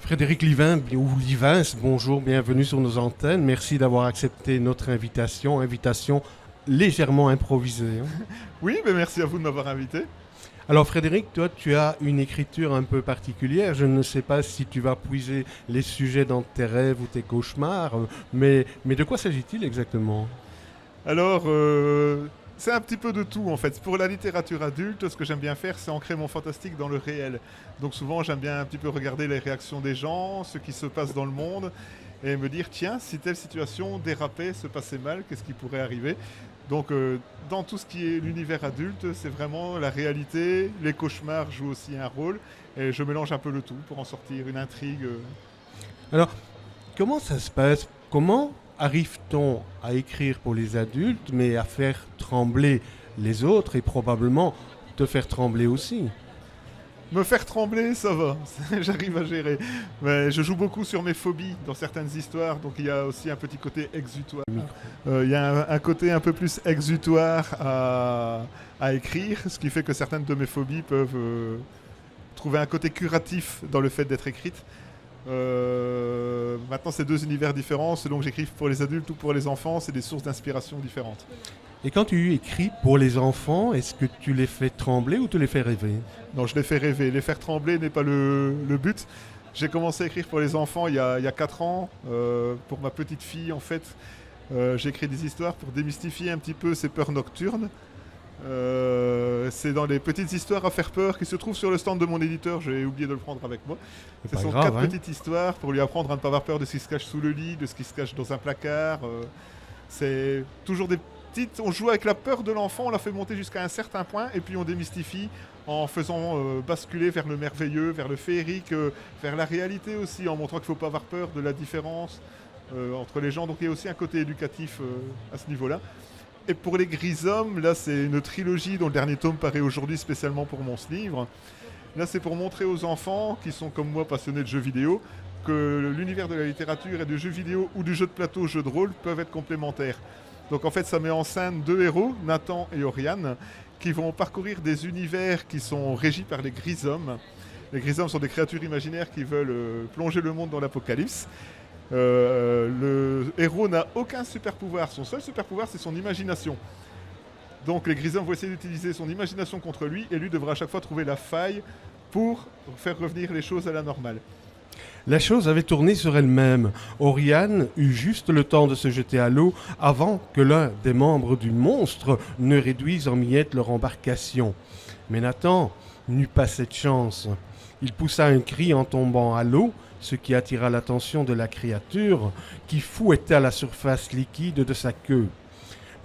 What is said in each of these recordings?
Frédéric Livin, ou Livins, bonjour, bienvenue sur nos antennes. Merci d'avoir accepté notre invitation légèrement improvisée, hein. Oui, mais merci à vous de m'avoir invité. Alors Frédéric, toi tu as une écriture un peu particulière. Je ne sais pas si tu vas puiser les sujets dans tes rêves ou tes cauchemars, mais de quoi s'agit-il exactement? Alors, c'est un petit peu de tout en fait. Pour la littérature adulte, ce que j'aime bien faire, c'est ancrer mon fantastique dans le réel. Donc souvent, j'aime bien un petit peu regarder les réactions des gens, ce qui se passe dans le monde, et me dire, tiens, si telle situation dérapait, se passait mal, qu'est-ce qui pourrait arriver? Donc, dans tout ce qui est l'univers adulte, c'est vraiment la réalité, les cauchemars jouent aussi un rôle, et je mélange un peu le tout pour en sortir une intrigue. Alors, comment ça se passe? Comment arrive-t-on à écrire pour les adultes, mais à faire trembler les autres et probablement te faire trembler aussi? Me faire trembler, ça va, j'arrive à gérer. Mais je joue beaucoup sur mes phobies dans certaines histoires, donc il y a aussi un petit côté exutoire. Il y a un côté un peu plus exutoire à écrire, ce qui fait que certaines de mes phobies peuvent trouver un côté curatif dans le fait d'être écrites. Maintenant, c'est deux univers différents, selon que j'écrive pour les adultes ou pour les enfants, c'est des sources d'inspiration différentes. Et quand tu écris pour les enfants, est-ce que tu les fais trembler ou tu les fais rêver? Non, je les fais rêver. Les faire trembler n'est pas le but. J'ai commencé à écrire pour les enfants il y a 4 ans. Pour ma petite fille, en fait, j'ai écrit des histoires pour démystifier un petit peu ses peurs nocturnes. C'est dans les petites histoires à faire peur qui se trouvent sur le stand de mon éditeur. J'ai oublié de le prendre avec moi. Ce sont 4 petites histoires pour lui apprendre à ne pas avoir peur de ce qui se cache sous le lit, de ce qui se cache dans un placard. C'est toujours des petites... On joue avec la peur de l'enfant, on la fait monter jusqu'à un certain point et puis on démystifie en faisant basculer vers le merveilleux, vers le féerique, vers la réalité aussi, en montrant qu'il ne faut pas avoir peur de la différence entre les gens. Donc il y a aussi un côté éducatif à ce niveau-là. Et pour les Grisommes, là c'est une trilogie dont le dernier tome paraît aujourd'hui spécialement pour mon livre. Là c'est pour montrer aux enfants qui sont comme moi passionnés de jeux vidéo que l'univers de la littérature et du jeu vidéo ou du jeu de plateau, jeu de rôle peuvent être complémentaires. Donc en fait ça met en scène 2 héros, Nathan et Oriane, qui vont parcourir des univers qui sont régis par les Grisommes. Les Grisommes sont des créatures imaginaires qui veulent plonger le monde dans l'apocalypse. Le héros n'a aucun super pouvoir, son seul super pouvoir c'est son imagination. Donc les Grisommes vont essayer d'utiliser son imagination contre lui et lui devra à chaque fois trouver la faille pour faire revenir les choses à la normale. La chose avait tourné sur elle-même. Oriane eut juste le temps de se jeter à l'eau avant que l'un des membres du monstre ne réduise en miettes leur embarcation. Mais Nathan n'eut pas cette chance. Il poussa un cri en tombant à l'eau, ce qui attira l'attention de la créature qui fouetta la surface liquide de sa queue.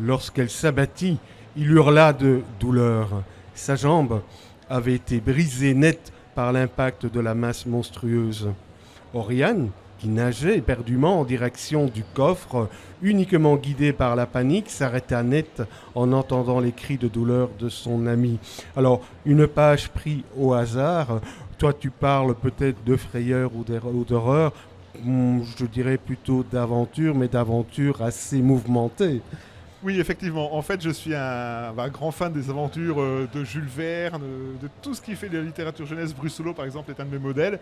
Lorsqu'elle s'abattit, il hurla de douleur. Sa jambe avait été brisée net par l'impact de la masse monstrueuse. Oriane, qui nageait éperdument en direction du coffre, uniquement guidée par la panique, s'arrêta net en entendant les cris de douleur de son ami. Alors, une page prise au hasard. Toi, tu parles peut-être de frayeur ou d'horreur. Je dirais plutôt d'aventure, mais d'aventure assez mouvementée. Oui, effectivement. En fait, je suis un grand fan des aventures de Jules Verne, de tout ce qui fait de la littérature jeunesse. Bruce par exemple, est un de mes modèles.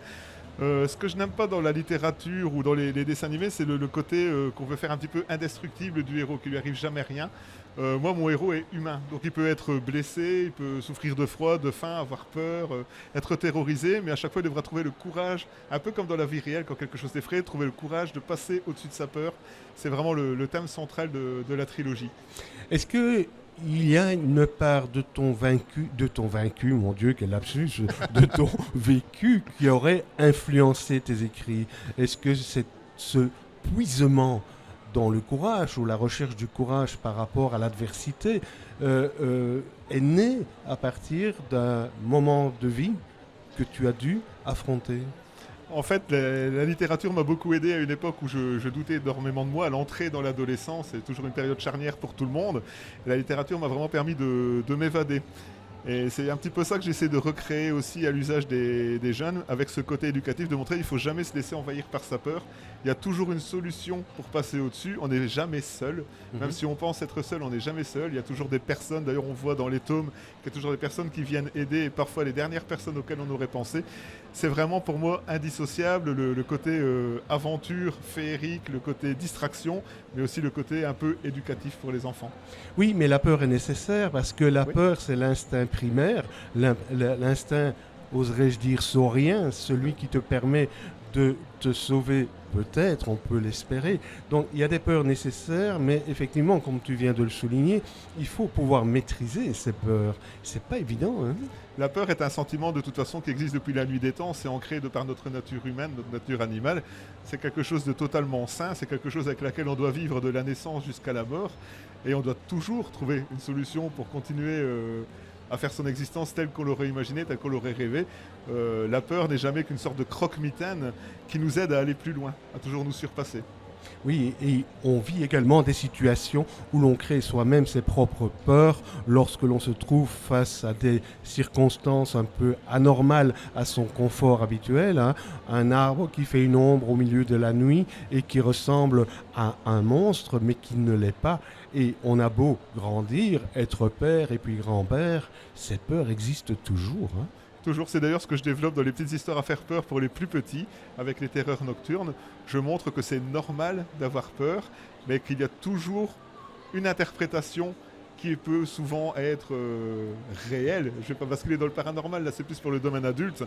Ce que je n'aime pas dans la littérature ou dans les dessins animés, c'est le côté qu'on veut faire un petit peu indestructible du héros, qui lui arrive jamais rien. Moi, mon héros est humain, donc il peut être blessé, il peut souffrir de froid, de faim, avoir peur, être terrorisé, mais à chaque fois, il devra trouver le courage, un peu comme dans la vie réelle, quand quelque chose t'effraie, trouver le courage de passer au-dessus de sa peur. C'est vraiment le thème central de la trilogie. Est-ce que il y a une part de ton vaincu, mon Dieu, quel lapsus, de ton vécu qui aurait influencé tes écrits? Est-ce que c'est ce puisement dans le courage ou la recherche du courage par rapport à l'adversité est né à partir d'un moment de vie que tu as dû affronter? En fait, la littérature m'a beaucoup aidé à une époque où je doutais énormément de moi, à l'entrée dans l'adolescence. C'est toujours une période charnière pour tout le monde. Et la littérature m'a vraiment permis de m'évader. Et c'est un petit peu ça que j'essaie de recréer aussi à l'usage des jeunes, avec ce côté éducatif, de montrer qu'il ne faut jamais se laisser envahir par sa peur. Il y a toujours une solution pour passer au-dessus. On n'est jamais seul. Même si on pense être seul, on n'est jamais seul. Il y a toujours des personnes, d'ailleurs on voit dans les tomes qu'il y a toujours des personnes qui viennent aider, et parfois les dernières personnes auxquelles on aurait pensé. C'est vraiment pour moi indissociable, le côté aventure, féerique, le côté distraction, mais aussi le côté un peu éducatif pour les enfants. Oui, mais la peur est nécessaire parce que la Oui. peur, c'est l'instinct primaire, l'instinct, oserais-je dire, saurien, celui qui te permet de te sauver, peut-être, on peut l'espérer. Donc il y a des peurs nécessaires, mais effectivement, comme tu viens de le souligner, il faut pouvoir maîtriser ces peurs. C'est pas évident, hein? La peur est un sentiment de toute façon qui existe depuis la nuit des temps, c'est ancré de par notre nature humaine, notre nature animale. C'est quelque chose de totalement sain, c'est quelque chose avec laquelle on doit vivre de la naissance jusqu'à la mort. Et on doit toujours trouver une solution pour continuer à faire son existence telle qu'on l'aurait imaginé, telle qu'on l'aurait rêvé. La peur n'est jamais qu'une sorte de croque-mitaine qui nous aide à aller plus loin, à toujours nous surpasser. Oui, et on vit également des situations où l'on crée soi-même ses propres peurs lorsque l'on se trouve face à des circonstances un peu anormales à son confort habituel, hein. Un arbre qui fait une ombre au milieu de la nuit et qui ressemble à un monstre mais qui ne l'est pas. Et on a beau grandir, être père et puis grand-père, cette peur existe toujours, hein. Toujours, c'est d'ailleurs ce que je développe dans les petites histoires à faire peur pour les plus petits, avec les terreurs nocturnes. Je montre que c'est normal d'avoir peur, mais qu'il y a toujours une interprétation qui peut souvent être réelle. Je ne vais pas basculer dans le paranormal, là c'est plus pour le domaine adulte.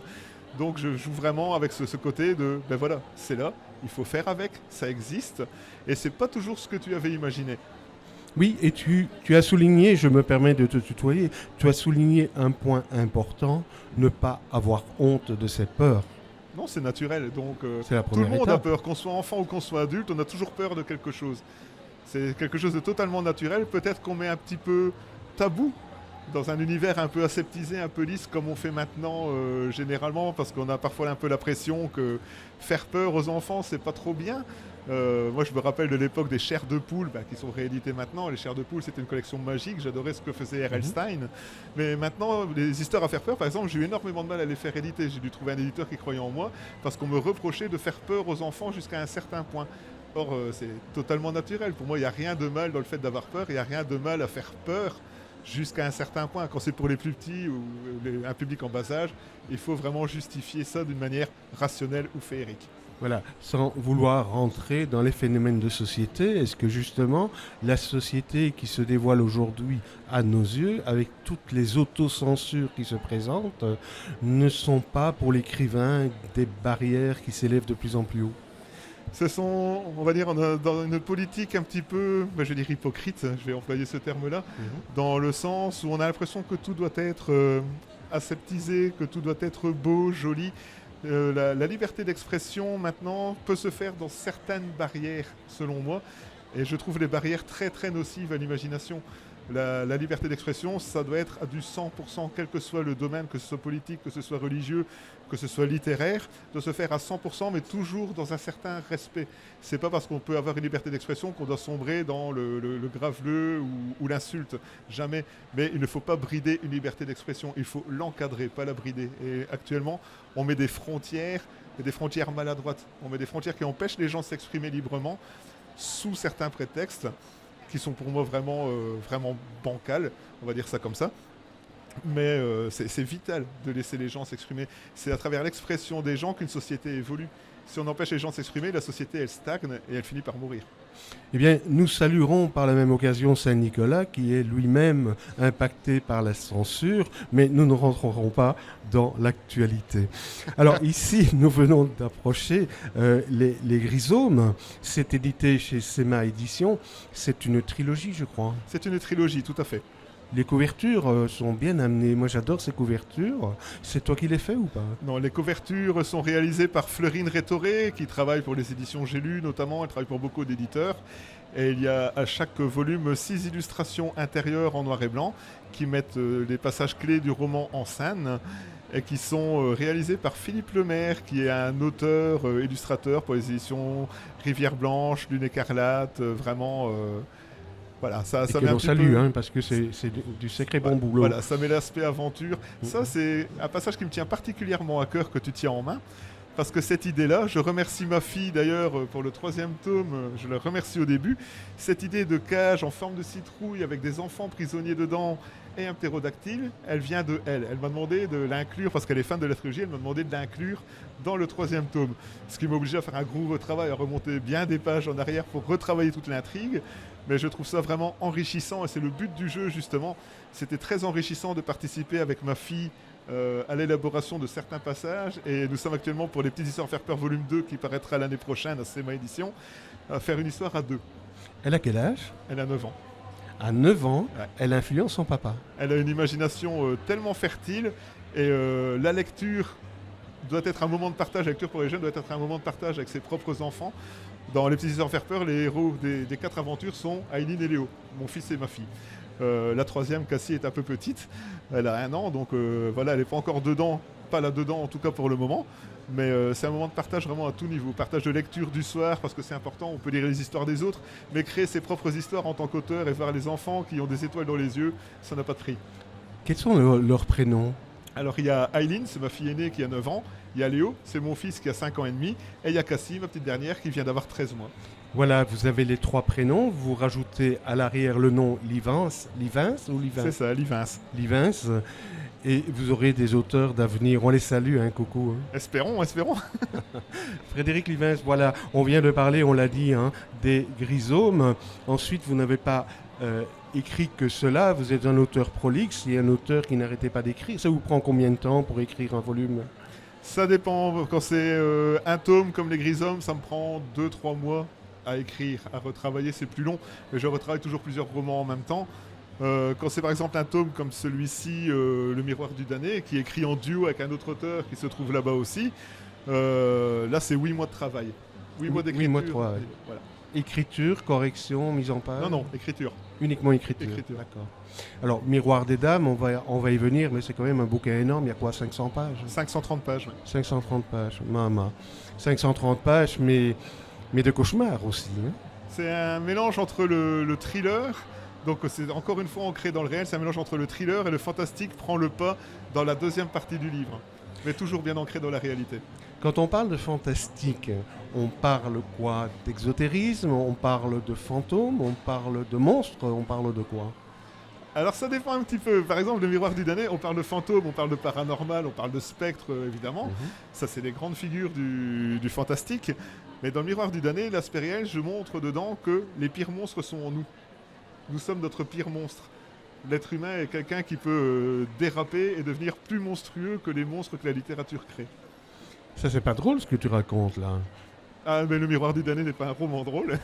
Donc je joue vraiment avec ce côté de, ben voilà, c'est là, il faut faire avec, ça existe, et c'est pas toujours ce que tu avais imaginé. Oui, et tu as souligné, je me permets de te tutoyer, tu as souligné un point important, ne pas avoir honte de ses peurs. Non, c'est naturel, donc C'est la tout le première monde a étape. peur, qu'on soit enfant ou qu'on soit adulte, on a toujours peur de quelque chose. C'est quelque chose de totalement naturel. Peut-être qu'on met un petit peu tabou dans un univers un peu aseptisé, un peu lisse, comme on fait maintenant généralement, parce qu'on a parfois un peu la pression que faire peur aux enfants, c'est pas trop bien. Moi, je me rappelle de l'époque des chairs de poule qui sont rééditées maintenant. Les chairs de poule, c'était une collection magique. J'adorais ce que faisait R.L. Stein. Mais maintenant, les histoires à faire peur, par exemple, j'ai eu énormément de mal à les faire éditer. J'ai dû trouver un éditeur qui croyait en moi parce qu'on me reprochait de faire peur aux enfants jusqu'à un certain point. Or, c'est totalement naturel. Pour moi, il n'y a rien de mal dans le fait d'avoir peur. Il n'y a rien de mal à faire peur jusqu'à un certain point. Quand c'est pour les plus petits ou un public en bas âge, il faut vraiment justifier ça d'une manière rationnelle ou féerique. Voilà, sans vouloir rentrer dans les phénomènes de société, est-ce que justement la société qui se dévoile aujourd'hui à nos yeux, avec toutes les autocensures qui se présentent, ne sont pas pour l'écrivain des barrières qui s'élèvent de plus en plus haut? Ce sont, on va dire, dans une politique un petit peu, je vais dire hypocrite, je vais employer ce terme-là, dans le sens où on a l'impression que tout doit être aseptisé, que tout doit être beau, joli. La liberté d'expression, maintenant, peut se faire dans certaines barrières, selon moi, et je trouve les barrières très très nocives à l'imagination. La liberté d'expression, ça doit être à du 100%, quel que soit le domaine, que ce soit politique, que ce soit religieux, que ce soit littéraire, de se faire à 100%, mais toujours dans un certain respect. C'est pas parce qu'on peut avoir une liberté d'expression qu'on doit sombrer dans le graveleux ou l'insulte. Jamais. Mais il ne faut pas brider une liberté d'expression. Il faut l'encadrer, pas la brider. Et actuellement, on met des frontières, et des frontières maladroites. On met des frontières qui empêchent les gens de s'exprimer librement, sous certains prétextes, qui sont pour moi vraiment bancales, on va dire ça comme ça. Mais c'est vital de laisser les gens s'exprimer. C'est à travers l'expression des gens qu'une société évolue. Si on empêche les gens de s'exprimer, la société, elle stagne et elle finit par mourir. Eh bien, nous saluerons par la même occasion Saint-Nicolas, qui est lui-même impacté par la censure, mais nous ne rentrerons pas dans l'actualité. Alors ici, nous venons d'approcher les Grisômes. C'est édité chez Sema Éditions. C'est une trilogie, je crois. C'est une trilogie, tout à fait. Les couvertures sont bien amenées. Moi, j'adore ces couvertures. C'est toi qui les fais ou pas? Non, les couvertures sont réalisées par Fleurine Rétoré, qui travaille pour les éditions J'ai lu notamment. Elle travaille pour beaucoup d'éditeurs. Et il y a à chaque volume 6 illustrations intérieures en noir et blanc qui mettent les passages clés du roman en scène et qui sont réalisées par Philippe Lemaire, qui est un auteur, illustrateur pour les éditions Rivière Blanche, Lune Écarlate, vraiment Voilà, ça Et met que un l'on petit salue, peu... hein, parce que c'est du sacré bon boulot. Voilà, ça met l'aspect aventure. Ça, c'est un passage qui me tient particulièrement à cœur que tu tiens en main. Parce que cette idée-là, je remercie ma fille d'ailleurs pour le 3e tome, je la remercie au début. Cette idée de cage en forme de citrouille avec des enfants prisonniers dedans et un ptérodactyle, elle vient de elle. Elle m'a demandé de l'inclure, parce qu'elle est fan de la trilogie, elle m'a demandé de l'inclure dans le 3e tome. Ce qui m'a obligé à faire un gros retravail, à remonter bien des pages en arrière pour retravailler toute l'intrigue. Mais je trouve ça vraiment enrichissant et c'est le but du jeu justement. C'était très enrichissant de participer avec ma fille à l'élaboration de certains passages et nous sommes actuellement pour les petites histoires faire peur volume 2 qui paraîtra l'année prochaine à CMA Édition à faire une histoire à 2. Elle a quel âge? Elle a 9 ans. À 9 ans, Ouais. elle influence son papa. Elle a une imagination tellement fertile et la lecture doit être un moment de partage, la lecture pour les jeunes doit être un moment de partage avec ses propres enfants. Dans les petites histoires faire peur, les héros des 4 aventures sont Aileen et Léo, mon fils et ma fille. La 3e, Cassie, est un peu petite, elle a 1 an, donc voilà, elle n'est pas encore dedans, pas là-dedans en tout cas pour le moment, mais c'est un moment de partage vraiment à tout niveau, partage de lecture du soir, parce que c'est important, on peut lire les histoires des autres, mais créer ses propres histoires en tant qu'auteur et voir les enfants qui ont des étoiles dans les yeux, ça n'a pas de prix. Quels sont leurs prénoms? Alors il y a Aileen, c'est ma fille aînée qui a 9 ans, il y a Léo, c'est mon fils qui a 5 ans et demi, et il y a Cassie, ma petite dernière, qui vient d'avoir 13 mois. Voilà, vous avez les 3 prénoms, vous rajoutez à l'arrière le nom Livins ou Livins? C'est ça, Livins. Livins, et vous aurez des auteurs d'avenir. On les salue, hein, coucou. Hein. Espérons. Frédéric Livins, voilà, on vient de parler, on l'a dit, hein, des Grisômes. Ensuite, vous n'avez pas écrit que cela, vous êtes un auteur prolixe et un auteur qui n'arrêtait pas d'écrire. Ça vous prend combien de temps pour écrire un volume? Ça dépend, quand c'est un tome comme les Grisômes, ça me prend 2-3 mois à écrire, à retravailler, c'est plus long, mais je retravaille toujours plusieurs romans en même temps. Quand c'est par exemple un tome comme celui-ci, Le Miroir du Damné, qui est écrit en duo avec un autre auteur qui se trouve là-bas aussi, là c'est 8 mois de travail. 8 mois d'écriture. 8 mois de travail. Voilà. Écriture, correction, mise en page? Non, écriture. Uniquement écriture. D'accord. Alors, Miroir des Dames, on va y venir, mais c'est quand même un bouquin énorme. Il y a quoi, 500 pages? 530 pages, oui. 530 pages, maman. 530 pages, mais de cauchemar aussi. Hein. C'est un mélange entre le thriller, donc c'est encore une fois ancré dans le réel, c'est un mélange entre le thriller et le fantastique prend le pas dans la 2e partie du livre, mais toujours bien ancré dans la réalité. Quand on parle de fantastique, on parle quoi? D'exotérisme? On parle de fantômes? On parle de monstres? On parle de quoi? Alors ça dépend un petit peu. Par exemple, Le Miroir du Damné, on parle de fantômes, on parle de paranormal, on parle de spectres, évidemment. Ça, c'est les grandes figures du fantastique. Mais dans Le Miroir du Damné, l'aspect réel, je montre dedans que les pires monstres sont en nous. Nous sommes notre pire monstre. L'être humain est quelqu'un qui peut déraper et devenir plus monstrueux que les monstres que la littérature crée. Ça, c'est pas drôle ce que tu racontes là. Ah, mais Le Miroir du Damné n'est pas un roman drôle.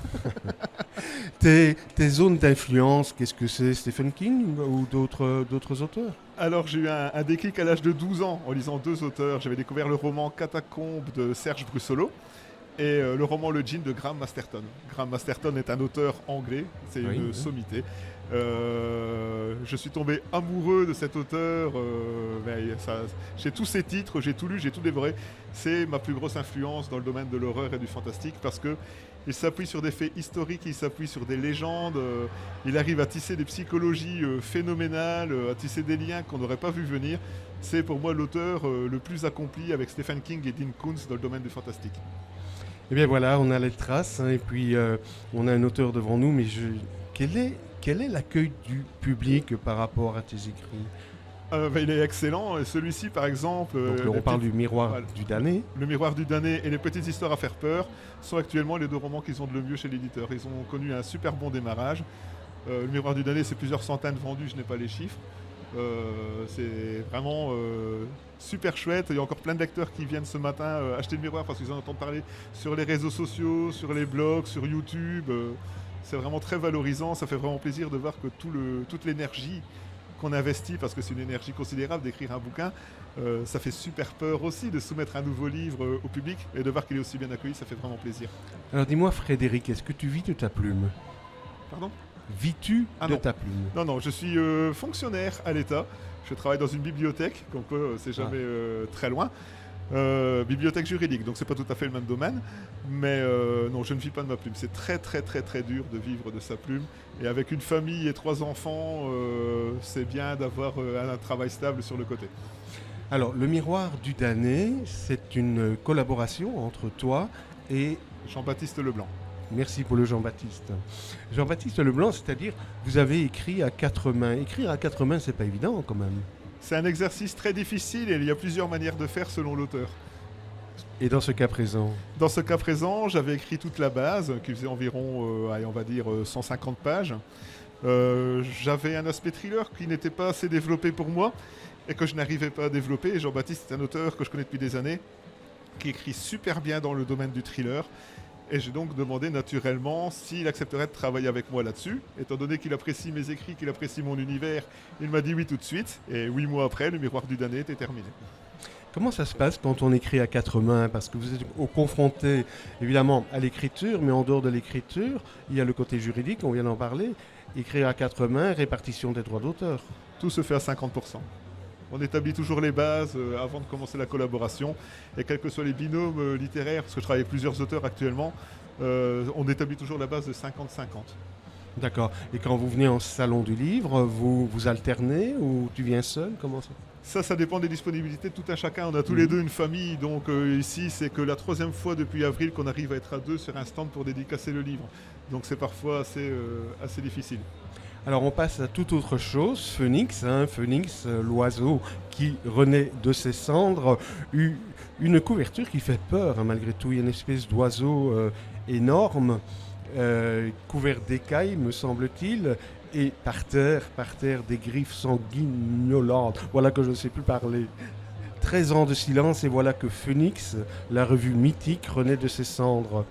Tes zones d'influence, qu'est-ce que c'est? Stephen King ou d'autres auteurs? Alors j'ai eu un déclic à l'âge de 12 ans en lisant 2 auteurs. J'avais découvert le roman Catacombes de Serge Brussolo et le roman Le Djinn de Graham Masterton. Graham Masterton est un auteur anglais, c'est une sommité. Je suis tombé amoureux de cet auteur. J'ai tous ses titres, j'ai tout lu, j'ai tout dévoré. C'est ma plus grosse influence dans le domaine de l'horreur et du fantastique parce que il s'appuie sur des faits historiques, il s'appuie sur des légendes, il arrive à tisser des psychologies phénoménales, à tisser des liens qu'on n'aurait pas vu venir. C'est pour moi l'auteur le plus accompli avec Stephen King et Dean Koontz dans le domaine du fantastique. Eh bien voilà, on a les traces hein, et puis on a un auteur devant nous, mais quel est l'accueil du public par rapport à tes écrits? Il est excellent. Et celui-ci, par exemple... Donc, on parle du Miroir du Damné. Le Miroir du Damné et les petites histoires à faire peur sont actuellement les 2 romans qu'ils ont de le mieux chez l'éditeur. Ils ont connu un super bon démarrage. Le Miroir du Damné, c'est plusieurs centaines vendus, je n'ai pas les chiffres. C'est vraiment super chouette. Il y a encore plein de lecteurs qui viennent ce matin acheter le Miroir parce qu'ils en entendent parler sur les réseaux sociaux, sur les blogs, sur YouTube. C'est vraiment très valorisant. Ça fait vraiment plaisir de voir que toute l'énergie qu'on investit, parce que c'est une énergie considérable d'écrire un bouquin, ça fait super peur aussi de soumettre un nouveau livre au public et de voir qu'il est aussi bien accueilli, ça fait vraiment plaisir. Alors dis-moi Frédéric, est-ce que tu vis de ta plume? Pardon? Vis-tu de ta plume? Non, je suis fonctionnaire à l'État, je travaille dans une bibliothèque, donc c'est jamais très loin. bibliothèque juridique, donc c'est pas tout à fait le même domaine, mais non, je ne vis pas de ma plume. C'est très très très très dur de vivre de sa plume, et avec une famille et 3 enfants, c'est bien d'avoir un travail stable sur le côté. Alors, le miroir du damné, c'est une collaboration entre toi et... Jean-Baptiste Leblanc. Merci pour le Jean-Baptiste. Jean-Baptiste Leblanc, c'est-à-dire, vous avez écrit à 4 mains. Écrire à 4 mains, c'est pas évident quand même. C'est un exercice très difficile et il y a plusieurs manières de faire selon l'auteur. Et dans ce cas présent? Dans ce cas présent, j'avais écrit toute la base, qui faisait environ, allez, on va dire, 150 pages. J'avais un aspect thriller qui n'était pas assez développé pour moi et que je n'arrivais pas à développer. Et Jean-Baptiste est un auteur que je connais depuis des années, qui écrit super bien dans le domaine du thriller. Et j'ai donc demandé naturellement s'il accepterait de travailler avec moi là-dessus. Étant donné qu'il apprécie mes écrits, qu'il apprécie mon univers, il m'a dit oui tout de suite. Et 8 mois après, le miroir du damné était terminé. Comment ça se passe quand on écrit à 4 mains? Parce que vous êtes confronté évidemment à l'écriture, mais en dehors de l'écriture, il y a le côté juridique, on vient d'en parler. Écrire à 4 mains, répartition des droits d'auteur. Tout se fait à 50%. On établit toujours les bases avant de commencer la collaboration. Et quels que soient les binômes littéraires, parce que je travaille avec plusieurs auteurs actuellement, on établit toujours la base de 50-50. D'accord. Et quand vous venez en salon du livre, vous alternez ou tu viens seul? Comment ça dépend des disponibilités de tout un chacun. On a tous les deux une famille, donc ici c'est que la 3e fois depuis avril qu'on arrive à être à 2 sur un stand pour dédicacer le livre. Donc c'est parfois assez difficile. Alors on passe à toute autre chose. Phénix, Phénix, l'oiseau qui renaît de ses cendres, une couverture qui fait peur malgré tout. Il y a une espèce d'oiseau énorme, couvert d'écailles me semble-t-il, et par terre des griffes sanguinolentes. Voilà que je ne sais plus parler. 13 ans de silence et voilà que Phénix, la revue mythique, renaît de ses cendres.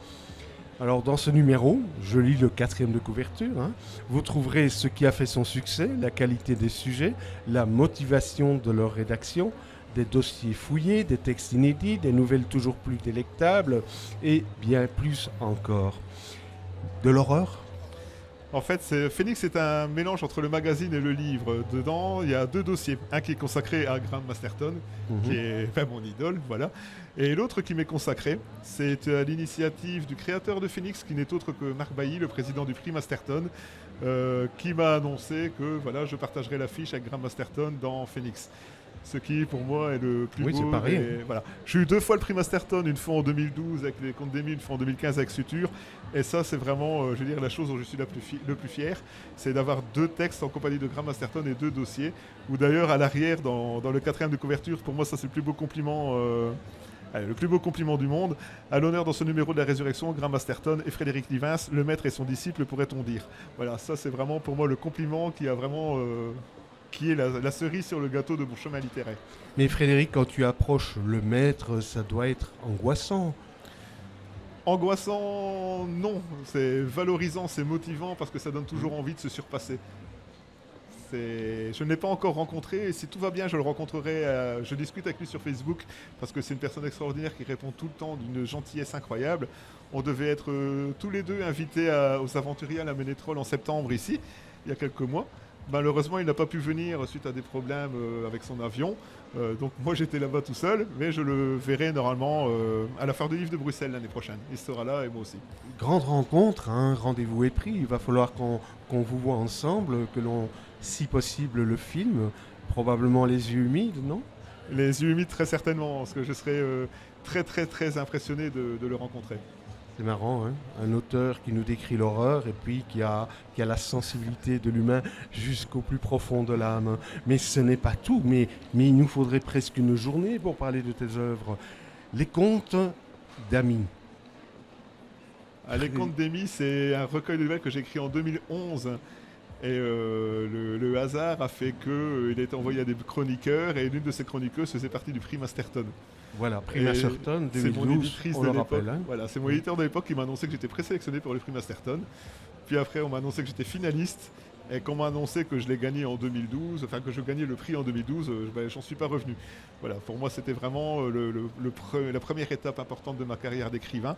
Alors dans ce numéro, je lis le 4e de couverture, vous trouverez ce qui a fait son succès, la qualité des sujets, la motivation de leur rédaction, des dossiers fouillés, des textes inédits, des nouvelles toujours plus délectables et bien plus encore. De l'horreur? En fait, Phénix est un mélange entre le magazine et le livre. Dedans, il y a 2 dossiers. Un qui est consacré à Graham Masterton, qui est mon idole, voilà. Et l'autre qui m'est consacré, c'est à l'initiative du créateur de Phénix, qui n'est autre que Marc Bailly, le président du prix Masterton, qui m'a annoncé que voilà, je partagerai l'affiche avec Graham Masterton dans Phénix. Ce qui, pour moi, est le plus beau. C'est pareil. Voilà. J'ai eu 2 fois le prix Masterton, une fois en 2012 avec les Contes d'Émile, une fois en 2015 avec Suture. Et ça, c'est vraiment, je veux dire, la chose dont je suis le plus fier, c'est d'avoir 2 textes en compagnie de Graham Masterton et 2 dossiers. Ou d'ailleurs, à l'arrière, dans le 4e de couverture, pour moi, ça, c'est le plus beau compliment. Le plus beau compliment du monde. À l'honneur dans ce numéro de la résurrection, Graham Masterton et Frédéric Livins, le maître et son disciple, pourrait-on dire. Voilà, ça, c'est vraiment pour moi le compliment qui a vraiment. Qui est la cerise sur le gâteau de mon chemin littéraire. Mais Frédéric, quand tu approches le maître, ça doit être angoissant. Angoissant, non. C'est valorisant, c'est motivant parce que ça donne toujours envie de se surpasser. Je ne l'ai pas encore rencontré et si tout va bien, je le rencontrerai. Je discute avec lui sur Facebook parce que c'est une personne extraordinaire qui répond tout le temps d'une gentillesse incroyable. On devait être tous les 2 invités aux Aventuriers à la Ménétrole en septembre ici, il y a quelques mois. Malheureusement, il n'a pas pu venir suite à des problèmes avec son avion. Donc moi, j'étais là-bas tout seul, mais je le verrai normalement à la Foire du Livre de Bruxelles l'année prochaine. Il sera là et moi aussi. Grande rencontre, rendez-vous est pris. Il va falloir qu'on vous voit ensemble, que l'on, si possible, le filme. Probablement les yeux humides, non? Les yeux humides, très certainement, parce que je serais très très très impressionné de le rencontrer. C'est marrant, un auteur qui nous décrit l'horreur et puis qui a la sensibilité de l'humain jusqu'au plus profond de l'âme. Mais ce n'est pas tout, mais il nous faudrait presque une journée pour parler de tes œuvres. Les Contes d'Amy. Les Contes d'Amy, c'est un recueil de nouvelles que j'ai écrit en 2011. Et le hasard a fait qu'il a été envoyé à des chroniqueurs et l'une de ces chroniqueuses faisait partie du prix Masterton. Voilà, prix Masterton 2012, on le rappelle. Voilà, c'est mon éditeur de l'époque qui m'a annoncé que j'étais présélectionné pour le prix Masterton. Puis après, on m'a annoncé que j'étais finaliste. Et qu'on m'a annoncé que je l'ai gagné en 2012, enfin que je gagnais le prix en 2012, j'en suis pas revenu. Voilà, pour moi c'était vraiment la première étape importante de ma carrière d'écrivain.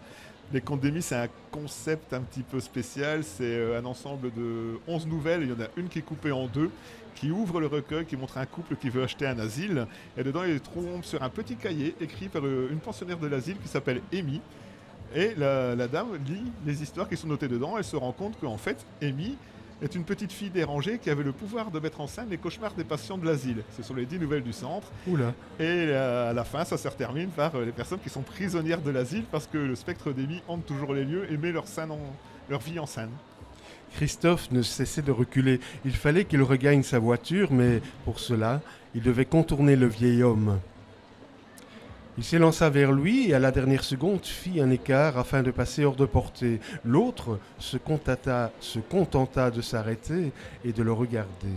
Les Contes d'Émile, c'est un concept un petit peu spécial, c'est un ensemble de 11 nouvelles, il y en a une qui est coupée en deux, qui ouvre le recueil, qui montre un couple qui veut acheter un asile, et dedans il tombe sur un petit cahier écrit par une pensionnaire de l'asile qui s'appelle Amy. Et la dame lit les histoires qui sont notées dedans, elle se rend compte qu'en fait, Amy est une petite fille dérangée qui avait le pouvoir de mettre en scène les cauchemars des patients de l'asile. Ce sont les 10 nouvelles du centre. Oula. Et à la fin, ça se termine par les personnes qui sont prisonnières de l'asile parce que le spectre d'Amy hante toujours les lieux et met leur vie en scène. Christophe ne cessait de reculer. Il fallait qu'il regagne sa voiture, mais pour cela, il devait contourner le vieil homme. Il s'élança vers lui et à la dernière seconde fit un écart afin de passer hors de portée. L'autre se contenta de s'arrêter et de le regarder.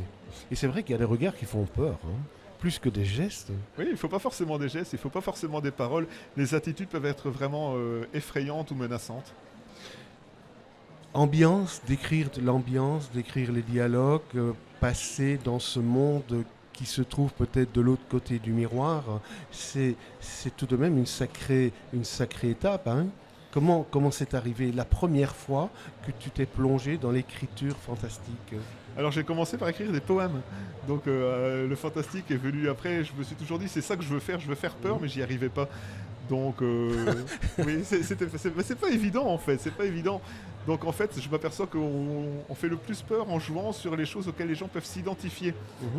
Et c'est vrai qu'il y a des regards qui font peur, hein, plus que des gestes. Oui, il ne faut pas forcément des gestes, il ne faut pas forcément des paroles. Les attitudes peuvent être vraiment effrayantes ou menaçantes. Décrire l'ambiance, décrire les dialogues, passer dans ce monde qui se trouve peut-être de l'autre côté du miroir, c'est tout de même une sacrée étape. Hein. Comment c'est arrivé la première fois que tu t'es plongé dans l'écriture fantastique? Alors j'ai commencé par écrire des poèmes. Donc le fantastique est venu après. Je me suis toujours dit c'est ça que je veux faire peur, mais j'y arrivais pas. Donc oui, c'est pas évident en fait, c'est pas évident. Donc en fait, je m'aperçois qu'on fait le plus peur en jouant sur les choses auxquelles les gens peuvent s'identifier.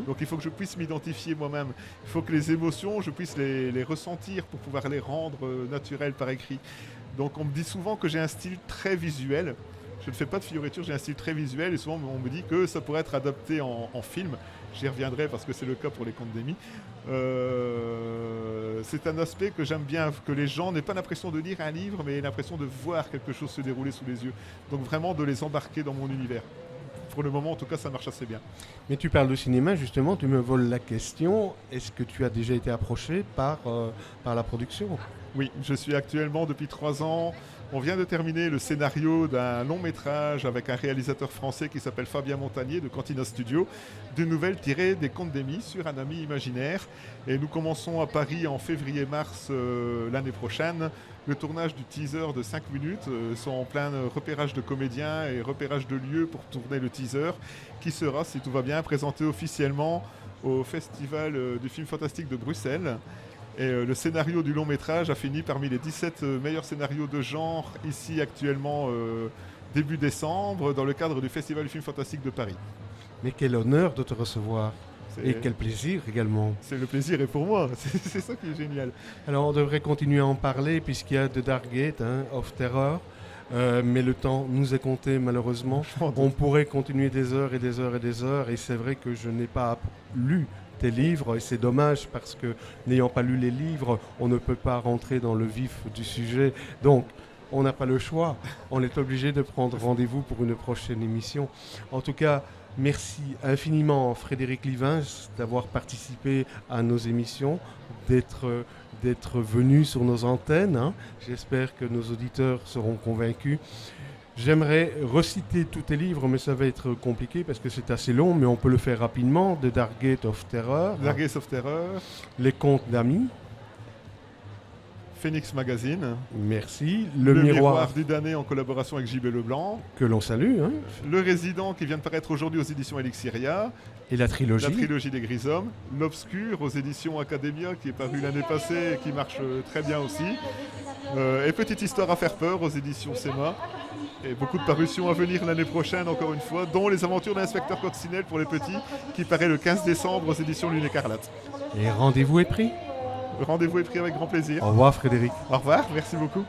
Donc il faut que je puisse m'identifier moi-même. Il faut que les émotions, je puisse les ressentir pour pouvoir les rendre naturelles par écrit. Donc on me dit souvent que j'ai un style très visuel. Je ne fais pas de fioritures, j'ai un style très visuel et souvent on me dit que ça pourrait être adapté en film. J'y reviendrai parce que c'est le cas pour les Contes d'Émile. C'est un aspect que j'aime bien, que les gens n'aient pas l'impression de lire un livre, mais l'impression de voir quelque chose se dérouler sous les yeux. Donc vraiment de les embarquer dans mon univers. Pour le moment, en tout cas, ça marche assez bien. Mais tu parles de cinéma, justement, tu me voles la question. Est-ce que tu as déjà été approché par la production? Oui, je suis actuellement, depuis 3 ans, on vient de terminer le scénario d'un long métrage avec un réalisateur français qui s'appelle Fabien Montagnier de Cantina Studio, d'une nouvelle tirée des Contes d'Émile sur un ami imaginaire. Et nous commençons à Paris en février-mars l'année prochaine. Le tournage du teaser de 5 minutes sont en plein repérage de comédiens et repérage de lieux pour tourner le teaser qui sera, si tout va bien, présenté officiellement au Festival du film fantastique de Bruxelles. Et le scénario du long métrage a fini parmi les 17 meilleurs scénarios de genre ici actuellement début décembre dans le cadre du Festival du film fantastique de Paris. Mais quel honneur de te recevoir. Et quel plaisir également. C'est le plaisir est pour moi, c'est ça qui est génial. Alors on devrait continuer à en parler puisqu'il y a The Dark Gate, of Terror. Mais le temps nous est compté malheureusement. On pourrait continuer des heures et des heures et des heures et c'est vrai que je n'ai pas lu tes livres et c'est dommage parce que n'ayant pas lu les livres, on ne peut pas rentrer dans le vif du sujet. Donc on n'a pas le choix, on est obligé de prendre rendez-vous pour une prochaine émission. En tout cas, merci infiniment Frédéric Livins d'avoir participé à nos émissions, d'être venu sur nos antennes. Hein. J'espère que nos auditeurs seront convaincus. J'aimerais reciter tous tes livres, mais ça va être compliqué parce que c'est assez long, mais on peut le faire rapidement. The Dark Gate of Terror. The Dark Gate of Terror. Les Contes d'Amy. Phoenix Magazine. Merci. Le miroir du damné en collaboration avec JB Leblanc. Que l'on salue. Hein. Le Résident qui vient de paraître aujourd'hui aux éditions Elixiria. Et la trilogie. La trilogie des Grisommes. L'Obscur aux éditions Academia qui est paru l'année passée et qui marche très bien aussi. Et Petite Histoire à faire peur aux éditions SEMA. Et beaucoup de parutions à venir l'année prochaine, encore une fois, dont Les Aventures de l'inspecteur Coccinelle pour les petits, qui paraît le 15 décembre aux éditions Lune Écarlate. Et rendez-vous est pris. Le rendez-vous est pris avec grand plaisir. Au revoir Frédéric. Au revoir, merci beaucoup.